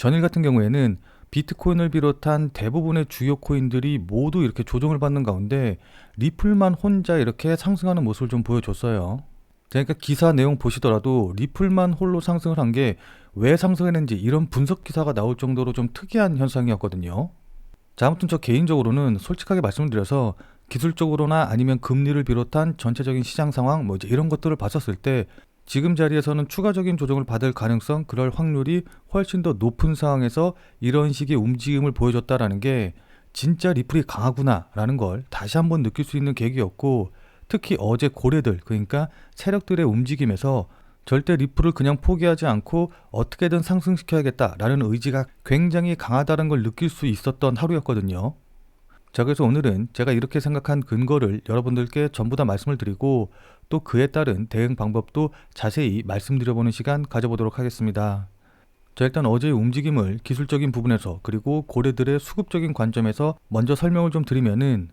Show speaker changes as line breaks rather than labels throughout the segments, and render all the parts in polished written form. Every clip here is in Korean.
전일 같은 경우에는 비트코인을 비롯한 대부분의 주요 코인들이 모두 이렇게 조정을 받는 가운데 리플만 혼자 이렇게 상승하는 모습을 좀 보여줬어요. 그러니까 기사 내용 보시더라도 리플만 홀로 상승을 한 게 왜 상승했는지 이런 분석 기사가 나올 정도로 좀 특이한 현상이었거든요. 자, 아무튼 저 개인적으로는 솔직하게 말씀을 드려서 기술적으로나 아니면 금리를 비롯한 전체적인 시장 상황 이제 이런 것들을 봤었을 때 지금 자리에서는 추가적인 조정을 받을 가능성, 그럴 확률이 훨씬 더 높은 상황에서 이런 식의 움직임을 보여줬다라는 게 진짜 리플이 강하구나라는 걸 다시 한번 느낄 수 있는 계기였고, 특히 어제 고래들, 그러니까 세력들의 움직임에서 절대 리플을 그냥 포기하지 않고 어떻게든 상승시켜야겠다라는 의지가 굉장히 강하다는 걸 느낄 수 있었던 하루였거든요. 자, 그래서 오늘은 제가 이렇게 생각한 근거를 여러분들께 전부 다 말씀을 드리고 또 그에 따른 대응 방법도 자세히 말씀드려보는 시간 가져보도록 하겠습니다. 자, 일단 어제의 움직임을 기술적인 부분에서 그리고 고래들의 수급적인 관점에서 먼저 설명을 좀 드리면은,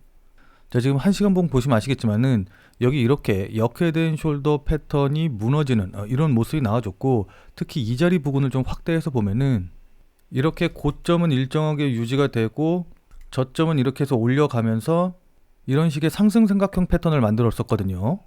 자, 지금 1시간봉 보시면 아시겠지만은 여기 이렇게 역헤드 숄더 패턴이 무너지는 이런 모습이 나와줬고, 특히 이 자리 부분을 좀 확대해서 보면은 이렇게 고점은 일정하게 유지가 되고 저점은 이렇게 해서 올려가면서 이런 식의 상승 삼각형 패턴을 만들었었거든요.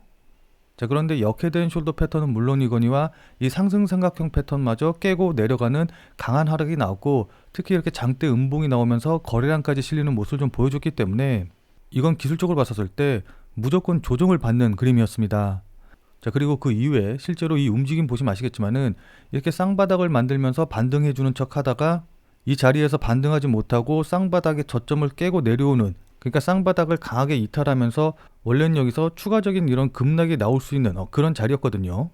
자, 그런데 역헤드 숄더 패턴은 물론이거니와 이 상승 삼각형 패턴마저 깨고 내려가는 강한 하락이 나왔고, 특히 이렇게 장대 음봉이 나오면서 거래량까지 실리는 모습을 좀 보여줬기 때문에 이건 기술적으로 봤었을 때 무조건 조정을 받는 그림이었습니다. 자, 그리고 그 이후에 실제로 이 움직임 보시면 아시겠지만은 이렇게 쌍바닥을 만들면서 반등해주는 척 하다가 이 자리에서 반등하지 못하고 쌍바닥의 저점을 깨고 내려오는, 그러니까 쌍바닥을 강하게 이탈하면서 원래는 여기서 추가적인 이런 급락이 나올 수 있는 그런 자리였거든요.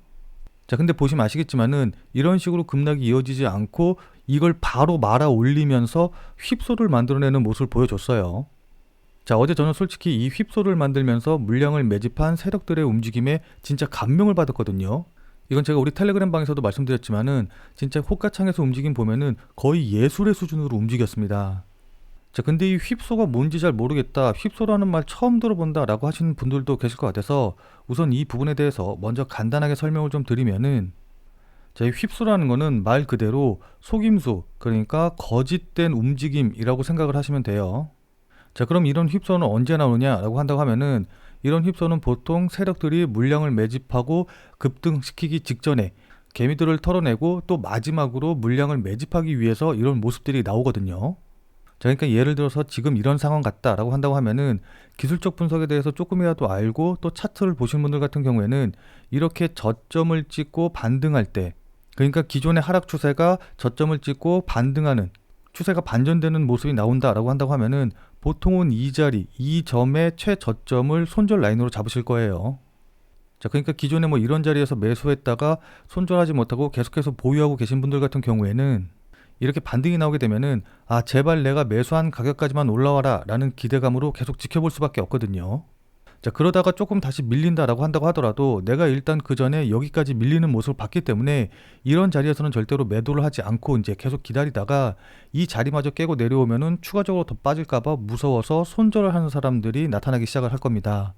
자, 근데 보시면 아시겠지만은 이런 식으로 급락이 이어지지 않고 이걸 바로 말아 올리면서 휩소를 만들어내는 모습을 보여줬어요. 자, 어제 저는 솔직히 이 휩소를 만들면서 물량을 매집한 세력들의 움직임에 진짜 감명을 받았거든요. 이건 제가 우리 텔레그램 방에서도 말씀드렸지만은 진짜 호가창에서 움직임 보면은 거의 예술의 수준으로 움직였습니다. 자, 근데 이 휩소가 뭔지 잘 모르겠다, 휩소라는 말 처음 들어본다 라고 하시는 분들도 계실 것 같아서 우선 이 부분에 대해서 먼저 간단하게 설명을 좀 드리면은, 자, 이 휩소라는 거는 말 그대로 속임수, 그러니까 거짓된 움직임이라고 생각을 하시면 돼요. 자, 그럼 이런 휩소는 언제 나오냐라고 한다고 하면은 이런 휩소는 보통 세력들이 물량을 매집하고 급등시키기 직전에 개미들을 털어내고 또 마지막으로 물량을 매집하기 위해서 이런 모습들이 나오거든요. 자, 그러니까 예를 들어서 지금 이런 상황 같다라고 한다고 하면은 기술적 분석에 대해서 조금이라도 알고 또 차트를 보신 분들 같은 경우에는 이렇게 저점을 찍고 반등할 때, 그러니까 기존의 하락 추세가 저점을 찍고 반등하는, 추세가 반전되는 모습이 나온다라고 한다고 하면은 보통은 이 자리, 이 점의 최저점을 손절 라인으로 잡으실 거예요. 자, 그러니까 기존에 이런 자리에서 매수했다가 손절하지 못하고 계속해서 보유하고 계신 분들 같은 경우에는 이렇게 반등이 나오게 되면은 제발 내가 매수한 가격까지만 올라와라 라는 기대감으로 계속 지켜볼 수밖에 없거든요. 자, 그러다가 조금 다시 밀린다라고 한다고 하더라도 내가 일단 그 전에 여기까지 밀리는 모습을 봤기 때문에 이런 자리에서는 절대로 매도를 하지 않고 이제 계속 기다리다가 이 자리마저 깨고 내려오면은 추가적으로 더 빠질까봐 무서워서 손절을 하는 사람들이 나타나기 시작을 할 겁니다.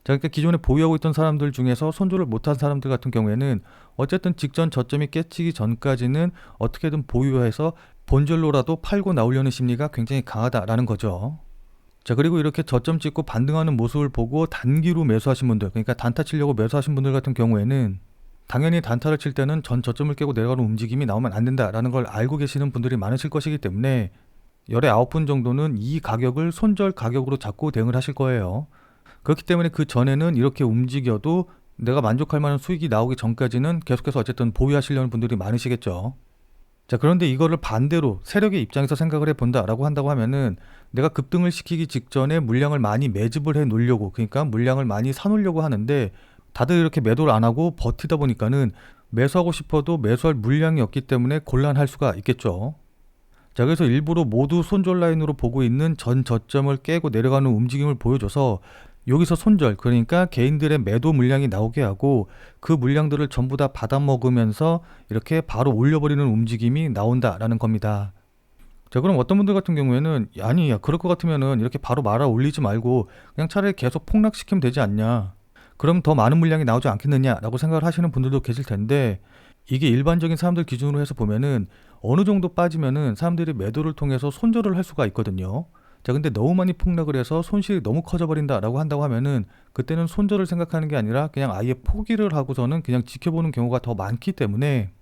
자, 그러니까 기존에 보유하고 있던 사람들 중에서 손절을 못한 사람들 같은 경우에는 어쨌든 직전 저점이 깨지기 전까지는 어떻게든 보유해서 본절로라도 팔고 나오려는 심리가 굉장히 강하다라는 거죠. 자, 그리고 이렇게 저점 찍고 반등하는 모습을 보고 단기로 매수하신 분들, 그러니까 단타 치려고 매수하신 분들 같은 경우에는 당연히 단타를 칠 때는 전 저점을 깨고 내려가는 움직임이 나오면 안 된다라는 걸 알고 계시는 분들이 많으실 것이기 때문에 열의 9분 정도는 이 가격을 손절 가격으로 잡고 대응을 하실 거예요. 그렇기 때문에 그 전에는 이렇게 움직여도 내가 만족할 만한 수익이 나오기 전까지는 계속해서 어쨌든 보유하시려는 분들이 많으시겠죠. 자, 그런데 이거를 반대로 세력의 입장에서 생각을 해본다라고 한다고 하면은 내가 급등을 시키기 직전에 물량을 많이 매집을 해 놓으려고, 그러니까 물량을 많이 사놓으려고 하는데 다들 이렇게 매도를 안 하고 버티다 보니까는 매수하고 싶어도 매수할 물량이 없기 때문에 곤란할 수가 있겠죠. 자, 그래서 일부러 모두 손절 라인으로 보고 있는 전 저점을 깨고 내려가는 움직임을 보여줘서 여기서 손절, 그러니까 개인들의 매도 물량이 나오게 하고 그 물량들을 전부 다 받아먹으면서 이렇게 바로 올려버리는 움직임이 나온다라는 겁니다. 자, 그럼 어떤 분들 같은 경우에는 아니, 야, 그럴 것 같으면은 이렇게 바로 말아 올리지 말고 그냥 차라리 계속 폭락시키면 되지 않냐, 그럼 더 많은 물량이 나오지 않겠느냐라고 생각을 하시는 분들도 계실 텐데, 이게 일반적인 사람들 기준으로 해서 보면은 어느 정도 빠지면은 사람들이 매도를 통해서 손절을 할 수가 있거든요. 자, 근데 너무 많이 폭락을 해서 손실이 너무 커져버린다라고 한다고 하면은 그때는 손절을 생각하는 게 아니라 그냥 아예 포기를 하고서는 그냥 지켜보는 경우가 더 많기 때문에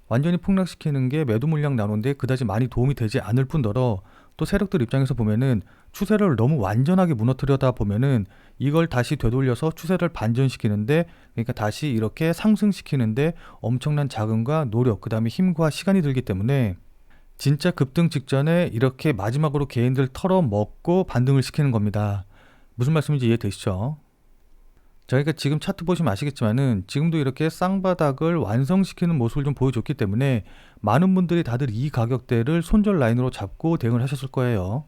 완전히 폭락시키는 게 매도 물량 나누는데 그다지 많이 도움이 되지 않을 뿐더러 또 세력들 입장에서 보면은 추세를 너무 완전하게 무너뜨려다 보면은 이걸 다시 되돌려서 추세를 반전시키는데, 그러니까 다시 이렇게 상승시키는데 엄청난 자금과 노력, 그 다음에 힘과 시간이 들기 때문에 진짜 급등 직전에 이렇게 마지막으로 개인들 털어먹고 반등을 시키는 겁니다. 무슨 말씀인지 이해되시죠? 저희가 지금 차트 보시면 아시겠지만은 지금도 이렇게 쌍바닥을 완성시키는 모습을 좀 보여줬기 때문에 많은 분들이 다들 이 가격대를 손절 라인으로 잡고 대응을 하셨을 거예요.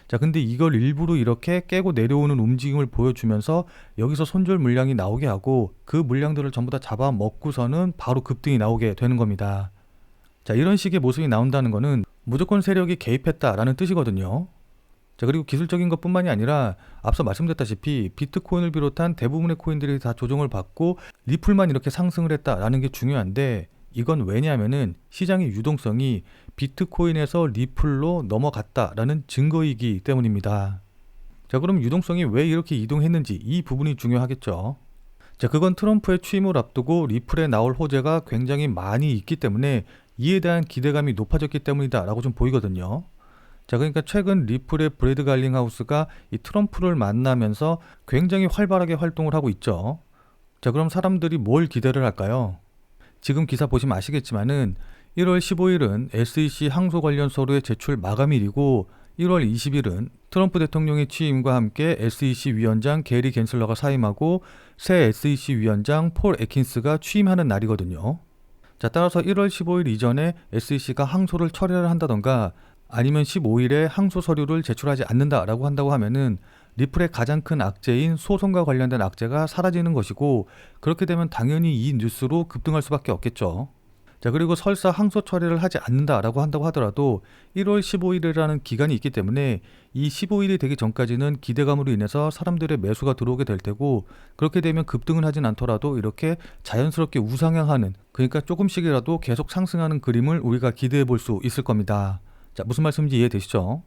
자, 근데 이걸 일부러 이렇게 깨고 내려오는 움직임을 보여주면서 여기서 손절 물량이 나오게 하고 그 물량들을 전부 다 잡아먹고서는 바로 급등이 나오게 되는 겁니다. 자, 이런 식의 모습이 나온다는 거는 무조건 세력이 개입했다라는 뜻이거든요. 자, 그리고 기술적인 것뿐만이 아니라 앞서 말씀드렸다시피 비트코인을 비롯한 대부분의 코인들이 다 조정을 받고 리플만 이렇게 상승을 했다라는 게 중요한데, 이건 왜냐하면은 시장의 유동성이 비트코인에서 리플로 넘어갔다라는 증거이기 때문입니다. 자, 그럼 유동성이 왜 이렇게 이동했는지 이 부분이 중요하겠죠. 자, 그건 트럼프의 취임을 앞두고 리플에 나올 호재가 굉장히 많이 있기 때문에 이에 대한 기대감이 높아졌기 때문이다 라고 좀 보이거든요. 자, 그러니까 최근 리플의 브래드 갈링하우스가 이 트럼프를 만나면서 굉장히 활발하게 활동을 하고 있죠. 자, 그럼 사람들이 뭘 기대를 할까요? 지금 기사 보시면 아시겠지만은 1월 15일은 SEC 항소 관련 서류의 제출 마감일이고 1월 20일은 트럼프 대통령의 취임과 함께 SEC 위원장 게리 겐슬러가 사임하고 새 SEC 위원장 폴 애킨스가 취임하는 날이거든요. 자, 따라서 1월 15일 이전에 SEC가 항소를 처리를 한다던가 아니면 15일에 항소 서류를 제출하지 않는다라고 한다고 하면은 리플의 가장 큰 악재인 소송과 관련된 악재가 사라지는 것이고, 그렇게 되면 당연히 이 뉴스로 급등할 수밖에 없겠죠. 자, 그리고 설사 항소 처리를 하지 않는다라고 한다고 하더라도 1월 15일이라는 기간이 있기 때문에 이 15일이 되기 전까지는 기대감으로 인해서 사람들의 매수가 들어오게 될 테고, 그렇게 되면 급등은 하진 않더라도 이렇게 자연스럽게 우상향하는, 그러니까 조금씩이라도 계속 상승하는 그림을 우리가 기대해 볼 수 있을 겁니다. 자, 무슨 말씀인지 이해되시죠?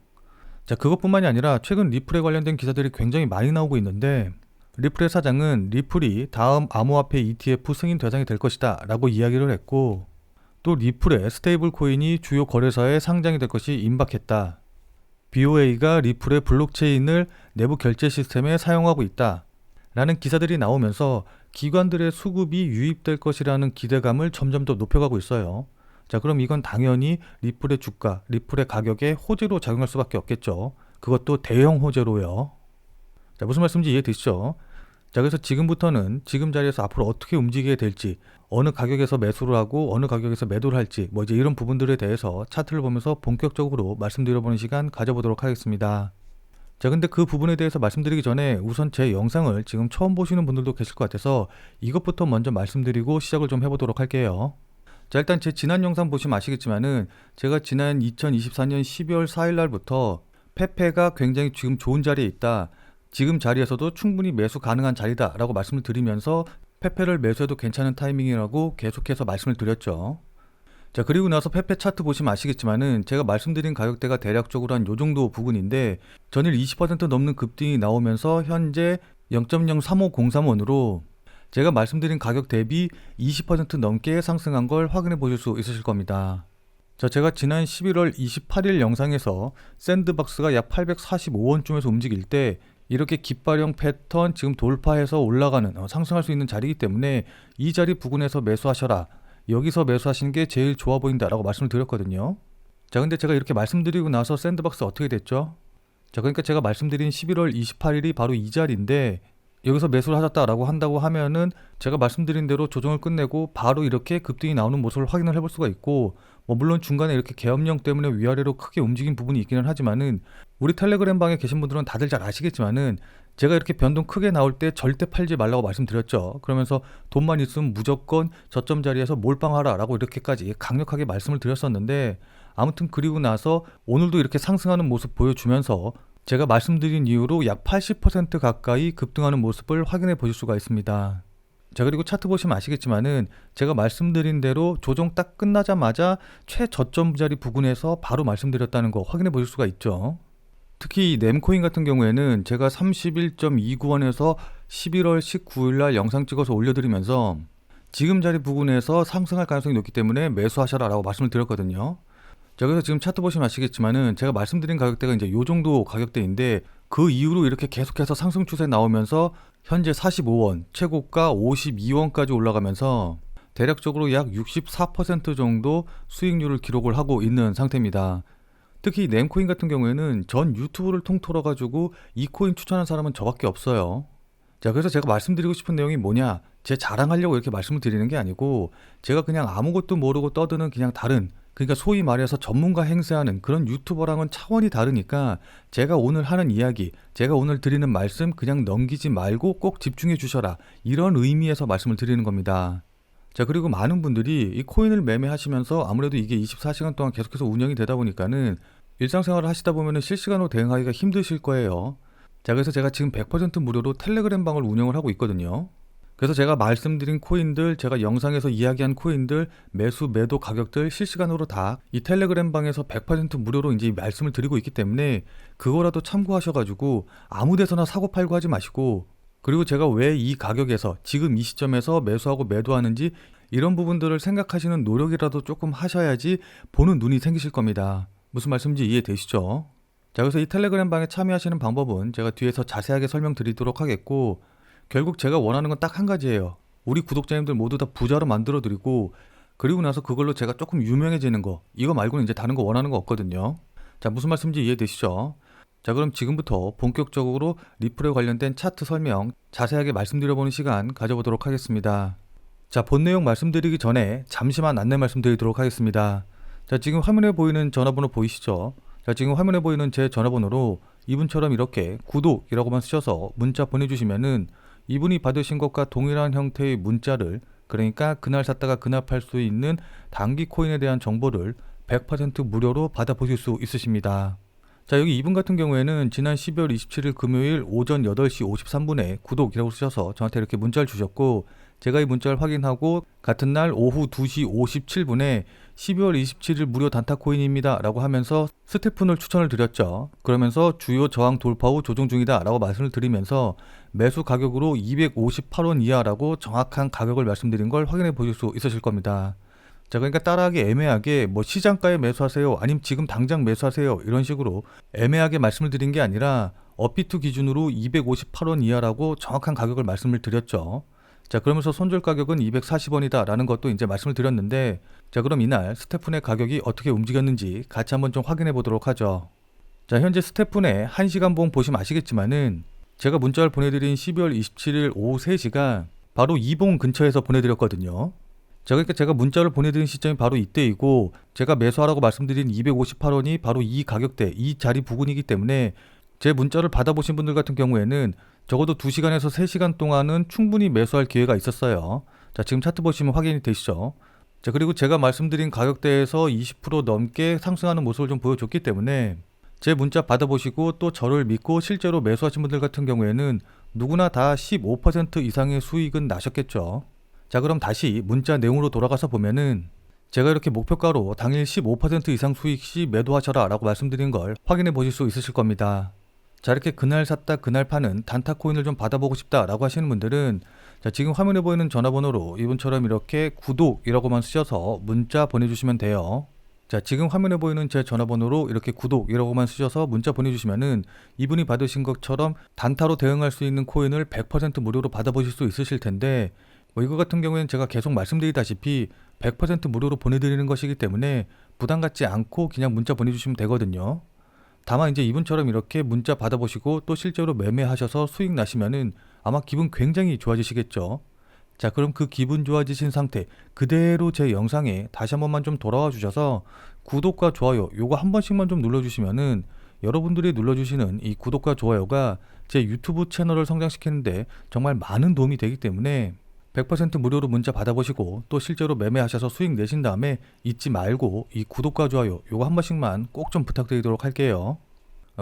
자, 그것뿐만이 아니라 최근 리플에 관련된 기사들이 굉장히 많이 나오고 있는데, 리플의 사장은 리플이 다음 암호화폐 ETF 승인 대상이 될 것이다 라고 이야기를 했고, 또 리플의 스테이블 코인이 주요 거래소에 상장이 될 것이 임박했다. BOA가 리플의 블록체인을 내부 결제 시스템에 사용하고 있다 라는 기사들이 나오면서 기관들의 수급이 유입될 것이라는 기대감을 점점 더 높여가고 있어요. 자, 그럼 이건 당연히 리플의 주가, 리플의 가격에 호재로 작용할 수밖에 없겠죠. 그것도 대형 호재로요. 자, 무슨 말씀인지 이해되시죠? 자, 그래서 지금부터는 지금 자리에서 앞으로 어떻게 움직이게 될지, 어느 가격에서 매수를 하고 어느 가격에서 매도를 할지, 이제 이런 부분들에 대해서 차트를 보면서 본격적으로 말씀드려보는 시간 가져보도록 하겠습니다. 자, 근데 그 부분에 대해서 말씀드리기 전에 우선 제 영상을 지금 처음 보시는 분들도 계실 것 같아서 이것부터 먼저 말씀드리고 시작을 좀 해보도록 할게요. 자, 일단 제 지난 영상 보시면 아시겠지만은 제가 지난 2024년 12월 4일 날부터 페페가 굉장히 지금 좋은 자리에 있다, 지금 자리에서도 충분히 매수 가능한 자리다 라고 말씀을 드리면서 페페를 매수해도 괜찮은 타이밍이라고 계속해서 말씀을 드렸죠. 자, 그리고 나서 페페 차트 보시면 아시겠지만은 제가 말씀드린 가격대가 대략적으로 한 요정도 부근인데 전일 20% 넘는 급등이 나오면서 현재 0.03503원으로 제가 말씀드린 가격 대비 20% 넘게 상승한 걸 확인해 보실 수 있으실 겁니다. 자, 제가 지난 11월 28일 영상에서 샌드박스가 약 845원쯤에서 움직일 때 이렇게 깃발형 패턴 지금 돌파해서 올라가는 상승할 수 있는 자리이기 때문에 이 자리 부근에서 매수하셔라, 여기서 매수하시는 게 제일 좋아 보인다 라고 말씀을 드렸거든요. 자, 근데 제가 이렇게 말씀드리고 나서 샌드박스 어떻게 됐죠? 자, 그러니까 제가 말씀드린 11월 28일이 바로 이 자리인데 여기서 매수를 하셨다라고 한다고 하면은 제가 말씀드린 대로 조정을 끝내고 바로 이렇게 급등이 나오는 모습을 확인을 해볼 수가 있고, 물론 중간에 이렇게 계엄령 때문에 위아래로 크게 움직인 부분이 있기는 하지만은 우리 텔레그램 방에 계신 분들은 다들 잘 아시겠지만은 제가 이렇게 변동 크게 나올 때 절대 팔지 말라고 말씀드렸죠. 그러면서 돈만 있으면 무조건 저점 자리에서 몰빵하라 라고 이렇게까지 강력하게 말씀을 드렸었는데, 아무튼 그리고 나서 오늘도 이렇게 상승하는 모습 보여주면서 제가 말씀드린 이후로 약 80% 가까이 급등하는 모습을 확인해 보실 수가 있습니다. 자, 그리고 차트 보시면 아시겠지만은 제가 말씀드린 대로 조정 딱 끝나자마자 최저점 자리 부근에서 바로 말씀드렸다는 거 확인해 보실 수가 있죠. 특히 이 램코인 같은 경우에는 제가 31.29원에서 11월 19일 날 영상 찍어서 올려드리면서 지금 자리 부근에서 상승할 가능성이 높기 때문에 매수하셔라 라고 말씀을 드렸거든요. 자, 그래서 지금 차트 보시면 아시겠지만은 제가 말씀드린 가격대가 이제 요 정도 가격대인데 그 이후로 이렇게 계속해서 상승 추세 나오면서 현재 45원, 최고가 52원까지 올라가면서 대략적으로 약 64% 정도 수익률을 기록을 하고 있는 상태입니다. 특히 램코인 같은 경우에는 전 유튜브를 통틀어 가지고 이 코인 추천한 사람은 저밖에 없어요. 자, 그래서 제가 말씀드리고 싶은 내용이 뭐냐, 제 자랑하려고 이렇게 말씀을 드리는 게 아니고 제가 그냥 아무것도 모르고 떠드는 그냥 다른, 그러니까 소위 말해서 전문가 행세하는 그런 유튜버랑은 차원이 다르니까 제가 오늘 하는 이야기, 제가 오늘 드리는 말씀 그냥 넘기지 말고 꼭 집중해 주셔라, 이런 의미에서 말씀을 드리는 겁니다. 자, 그리고 많은 분들이 이 코인을 매매하시면서 아무래도 이게 24시간 동안 계속해서 운영이 되다 보니까는 일상생활을 하시다 보면은 실시간으로 대응하기가 힘드실 거예요. 자, 그래서 제가 지금 100% 무료로 텔레그램 방을 운영을 하고 있거든요. 그래서 제가 말씀드린 코인들, 제가 영상에서 이야기한 코인들, 매수, 매도 가격들 실시간으로 다 이 텔레그램 방에서 100% 무료로 이제 말씀을 드리고 있기 때문에 그거라도 참고하셔가지고 아무 데서나 사고 팔고 하지 마시고, 그리고 제가 왜 이 가격에서 지금 이 시점에서 매수하고 매도하는지 이런 부분들을 생각하시는 노력이라도 조금 하셔야지 보는 눈이 생기실 겁니다. 무슨 말씀인지 이해되시죠? 자, 그래서 이 텔레그램 방에 참여하시는 방법은 제가 뒤에서 자세하게 설명드리도록 하겠고, 결국 제가 원하는 건 딱 한 가지예요. 우리 구독자님들 모두 다 부자로 만들어 드리고, 그리고 나서 그걸로 제가 조금 유명해지는 거, 이거 말고는 이제 다른 거 원하는 거 없거든요. 자, 무슨 말씀인지 이해되시죠? 자, 그럼 지금부터 본격적으로 리플에 관련된 차트 설명 자세하게 말씀드려보는 시간 가져보도록 하겠습니다. 자, 본 내용 말씀드리기 전에 잠시만 안내 말씀드리도록 하겠습니다. 자, 지금 화면에 보이는 전화번호 보이시죠? 자, 지금 화면에 보이는 제 전화번호로 이분처럼 이렇게 구독이라고만 쓰셔서 문자 보내주시면은 이분이 받으신 것과 동일한 형태의 문자를, 그러니까 그날 샀다가 그날 팔 수 있는 단기 코인에 대한 정보를 100% 무료로 받아보실 수 있으십니다. 자, 여기 이분 같은 경우에는 지난 12월 27일 금요일 오전 8시 53분에 구독이라고 쓰셔서 저한테 이렇게 문자를 주셨고, 제가 이 문자를 확인하고 같은 날 오후 2시 57분에 12월 27일 무료 단타 코인입니다 라고 하면서 스테픈을 추천을 드렸죠. 그러면서 주요 저항 돌파 후 조정 중이다 라고 말씀을 드리면서 매수 가격으로 258원 이하라고 정확한 가격을 말씀드린 걸 확인해 보실 수 있으실 겁니다. 자, 그러니까 따라하기 애매하게 뭐 시장가에 매수하세요, 아니면 지금 당장 매수하세요, 이런 식으로 애매하게 말씀을 드린 게 아니라 업비트 기준으로 258원 이하라고 정확한 가격을 말씀을 드렸죠. 자, 그러면서 손절 가격은 240원이다 라는 것도 이제 말씀을 드렸는데, 자, 그럼 이날 스테픈의 가격이 어떻게 움직였는지 같이 한번 좀 확인해 보도록 하죠. 자, 현재 스테픈의 1시간 봉 보시면 아시겠지만은 제가 문자를 보내드린 12월 27일 오후 3시가 바로 이 봉 근처에서 보내드렸거든요. 자, 그러니까 제가 문자를 보내드린 시점이 바로 이때이고, 제가 매수하라고 말씀드린 258원이 바로 이 가격대, 이 자리 부근이기 때문에 제 문자를 받아보신 분들 같은 경우에는 적어도 2시간에서 3시간 동안은 충분히 매수할 기회가 있었어요. 자, 지금 차트 보시면 확인이 되시죠? 자, 그리고 제가 말씀드린 가격대에서 20% 넘게 상승하는 모습을 좀 보여줬기 때문에 제 문자 받아보시고 또 저를 믿고 실제로 매수하신 분들 같은 경우에는 누구나 다 15% 이상의 수익은 나셨겠죠. 자, 그럼 다시 문자 내용으로 돌아가서 보면은 제가 이렇게 목표가로 당일 15% 이상 수익 시 매도하셔라 라고 말씀드린 걸 확인해 보실 수 있으실 겁니다. 자, 이렇게 그날 샀다 그날 파는 단타 코인을 좀 받아보고 싶다 라고 하시는 분들은 자, 지금 화면에 보이는 전화번호로 이분처럼 이렇게 구독이라고만 쓰셔서 문자 보내주시면 돼요. 자, 지금 화면에 보이는 제 전화번호로 이렇게 구독이라고만 쓰셔서 문자 보내주시면은 이분이 받으신 것처럼 단타로 대응할 수 있는 코인을 100% 무료로 받아보실 수 있으실 텐데, 뭐 이거 같은 경우에는 제가 계속 말씀드리다시피 100% 무료로 보내드리는 것이기 때문에 부담 갖지 않고 그냥 문자 보내주시면 되거든요. 다만 이제 이분처럼 이렇게 문자 받아보시고 또 실제로 매매하셔서 수익 나시면은 아마 기분 굉장히 좋아지시겠죠. 자, 그럼 그 기분 좋아지신 상태 그대로 제 영상에 다시 한 번만 좀 돌아와 주셔서 구독과 좋아요 요거 한 번씩만 좀 눌러주시면은 여러분들이 눌러주시는 이 구독과 좋아요가 제 유튜브 채널을 성장시키는데 정말 많은 도움이 되기 때문에 100% 무료로 문자 받아보시고 또 실제로 매매하셔서 수익 내신 다음에 잊지 말고 이 구독과 좋아요 요거 한 번씩만 꼭 좀 부탁드리도록 할게요.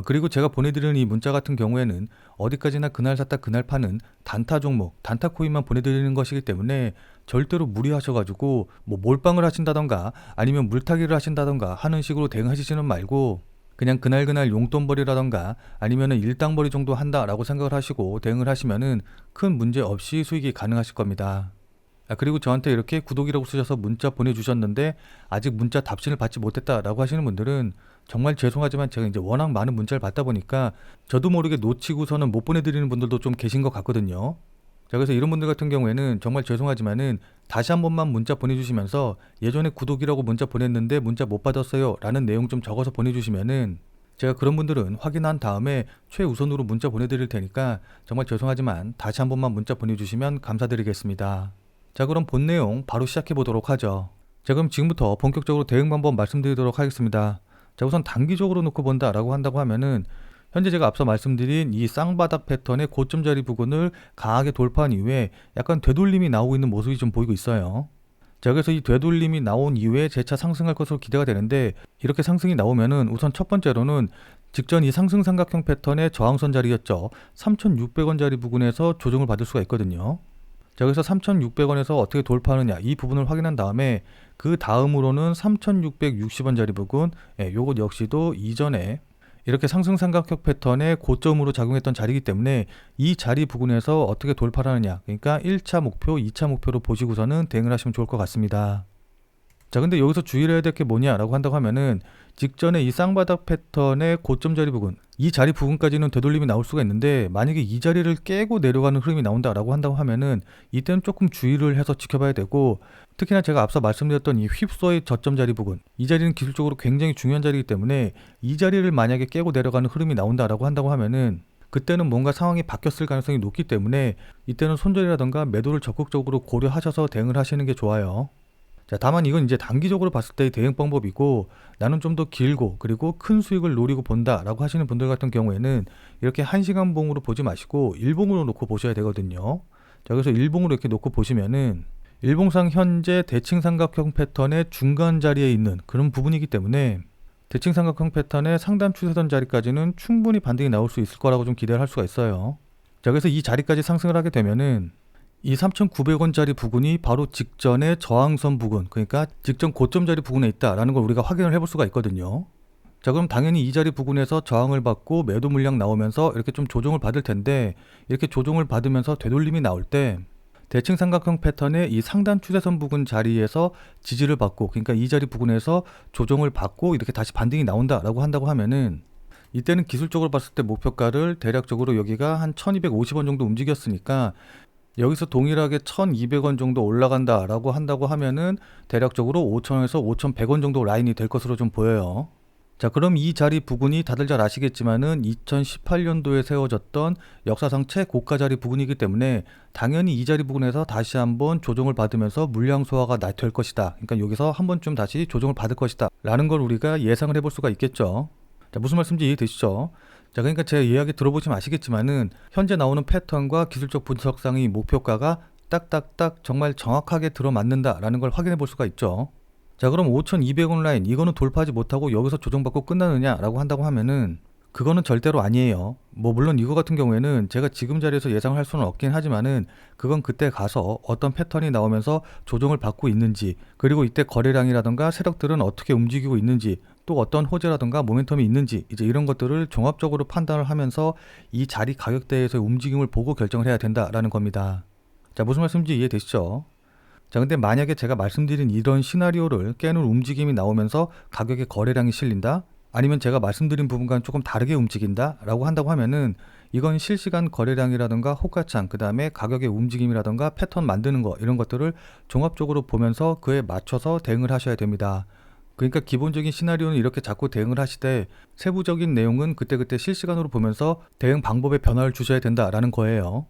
그리고 제가 보내드리는 이 문자 같은 경우에는 어디까지나 그날 샀다 그날 파는 단타 종목, 단타 코인만 보내드리는 것이기 때문에 절대로 무리하셔가지고 뭐 몰빵을 하신다던가 아니면 물타기를 하신다던가 하는 식으로 대응하시지는 말고 그냥 그날 용돈벌이라던가 아니면은 일당벌이 정도 한다라고 생각을 하시고 대응을 하시면은 큰 문제 없이 수익이 가능하실 겁니다. 그리고 저한테 이렇게 구독이라고 쓰셔서 문자 보내주셨는데 아직 문자 답신을 받지 못했다라고 하시는 분들은 정말 죄송하지만 제가 이제 워낙 많은 문자를 받다 보니까 저도 모르게 놓치고서는 못 보내드리는 분들도 좀 계신 것 같거든요. 자, 그래서 이런 분들 같은 경우에는 정말 죄송하지만은 다시 한 번만 문자 보내주시면서 예전에 구독이라고 문자 보냈는데 문자 못 받았어요 라는 내용 좀 적어서 보내주시면은 제가 그런 분들은 확인한 다음에 최우선으로 문자 보내드릴 테니까 정말 죄송하지만 다시 한 번만 문자 보내주시면 감사드리겠습니다. 자, 그럼 본 내용 바로 시작해 보도록 하죠. 자, 그럼 지금부터 본격적으로 대응 방법 말씀드리도록 하겠습니다. 자, 우선 단기적으로 놓고 본다라고 한다고 하면은 현재 제가 앞서 말씀드린 이 쌍바닥 패턴의 고점 자리 부근을 강하게 돌파한 이후에 약간 되돌림이 나오고 있는 모습이 좀 보이고 있어요. 자, 그래서 이 되돌림이 나온 이후에 재차 상승할 것으로 기대가 되는데 이렇게 상승이 나오면은 우선 첫 번째로는 직전 이 상승 삼각형 패턴의 저항선 자리였죠. 3,600원 자리 부근에서 조정을 받을 수가 있거든요. 자, 그래서 3,600원에서 어떻게 돌파하느냐 이 부분을 확인한 다음에 그 다음으로는 3,660원 자리 부근, 요것 역시도 이전에 이렇게 상승 삼각형 패턴의 고점으로 작용했던 자리이기 때문에 이 자리 부근에서 어떻게 돌파를 하느냐, 그러니까 1차 목표, 2차 목표로 보시고서는 대응을 하시면 좋을 것 같습니다. 자, 근데 여기서 주의를 해야 될 게 뭐냐라고 한다고 하면은 직전에 이 쌍바닥 패턴의 고점 자리 부근, 이 자리 부근까지는 되돌림이 나올 수가 있는데 만약에 이 자리를 깨고 내려가는 흐름이 나온다라고 한다고 하면은 이때는 조금 주의를 해서 지켜봐야 되고, 특히나 제가 앞서 말씀드렸던 이 휩소의 저점 자리 부근, 이 자리는 기술적으로 굉장히 중요한 자리이기 때문에 이 자리를 만약에 깨고 내려가는 흐름이 나온다라고 한다고 하면은 그때는 뭔가 상황이 바뀌었을 가능성이 높기 때문에 이때는 손절이라던가 매도를 적극적으로 고려하셔서 대응을 하시는 게 좋아요. 자, 다만 이건 이제 단기적으로 봤을 때의 대응 방법이고, 나는 좀 더 길고 그리고 큰 수익을 노리고 본다 라고 하시는 분들 같은 경우에는 이렇게 1시간 봉으로 보지 마시고 일봉으로 놓고 보셔야 되거든요. 자, 그래서 일봉으로 이렇게 놓고 보시면은 일봉상 현재 대칭 삼각형 패턴의 중간 자리에 있는 그런 부분이기 때문에 대칭 삼각형 패턴의 상단 추세선 자리까지는 충분히 반등이 나올 수 있을 거라고 좀 기대를 할 수가 있어요. 자, 그래서 이 자리까지 상승을 하게 되면은 이 3,900원짜리 부근이 바로 직전의 저항선 부근, 그러니까 직전 고점 자리 부근에 있다라는 걸 우리가 확인을 해볼 수가 있거든요. 자, 그럼 당연히 이 자리 부근에서 저항을 받고 매도 물량 나오면서 이렇게 좀 조정을 받을 텐데, 이렇게 조정을 받으면서 되돌림이 나올 때 대칭 삼각형 패턴의 이 상단 추세선 부근 자리에서 지지를 받고, 그러니까 이 자리 부근에서 조정을 받고 이렇게 다시 반등이 나온다라고 한다고 하면은 이때는 기술적으로 봤을 때 목표가를 대략적으로 여기가 한 1,250원 정도 움직였으니까 여기서 동일하게 1,200원 정도 올라간다라고 한다고 하면은 대략적으로 5,000원에서 5,100원 정도 라인이 될 것으로 좀 보여요. 자, 그럼 이 자리 부근이 다들 잘 아시겠지만은 2018년도에 세워졌던 역사상 최고가 자리 부근이기 때문에 당연히 이 자리 부근에서 다시 한번 조정을 받으면서 물량 소화가 될 것이다. 그러니까 여기서 한 번쯤 다시 조정을 받을 것이다 라는 걸 우리가 예상을 해볼 수가 있겠죠. 자, 무슨 말씀인지 이해되시죠? 자, 그러니까 제가 이야기 들어보시면 아시겠지만은 현재 나오는 패턴과 기술적 분석상의 목표가가 딱딱딱 정말 정확하게 들어맞는다라는 걸 확인해 볼 수가 있죠. 자, 그럼 5,200원 라인 이거는 돌파하지 못하고 여기서 조정받고 끝나느냐라고 한다고 하면은 그거는 절대로 아니에요. 뭐 물론 이거 같은 경우에는 제가 지금 자리에서 예상을 할 수는 없긴 하지만은 그건 그때 가서 어떤 패턴이 나오면서 조정을 받고 있는지, 그리고 이때 거래량이라던가 세력들은 어떻게 움직이고 있는지, 또 어떤 호재라던가 모멘텀이 있는지, 이제 이런 것들을 종합적으로 판단을 하면서 이 자리 가격대에서의 움직임을 보고 결정을 해야 된다라는 겁니다. 자, 무슨 말씀인지 이해되시죠? 자, 근데 만약에 제가 말씀드린 이런 시나리오를 깨는 움직임이 나오면서 가격에 거래량이 실린다? 아니면 제가 말씀드린 부분과는 조금 다르게 움직인다 라고 한다고 하면은 이건 실시간 거래량이라던가 호가창, 그 다음에 가격의 움직임이라던가 패턴 만드는 거, 이런 것들을 종합적으로 보면서 그에 맞춰서 대응을 하셔야 됩니다. 그러니까 기본적인 시나리오는 이렇게 자꾸 대응을 하시되 세부적인 내용은 그때그때 실시간으로 보면서 대응 방법에 변화를 주셔야 된다라는 거예요.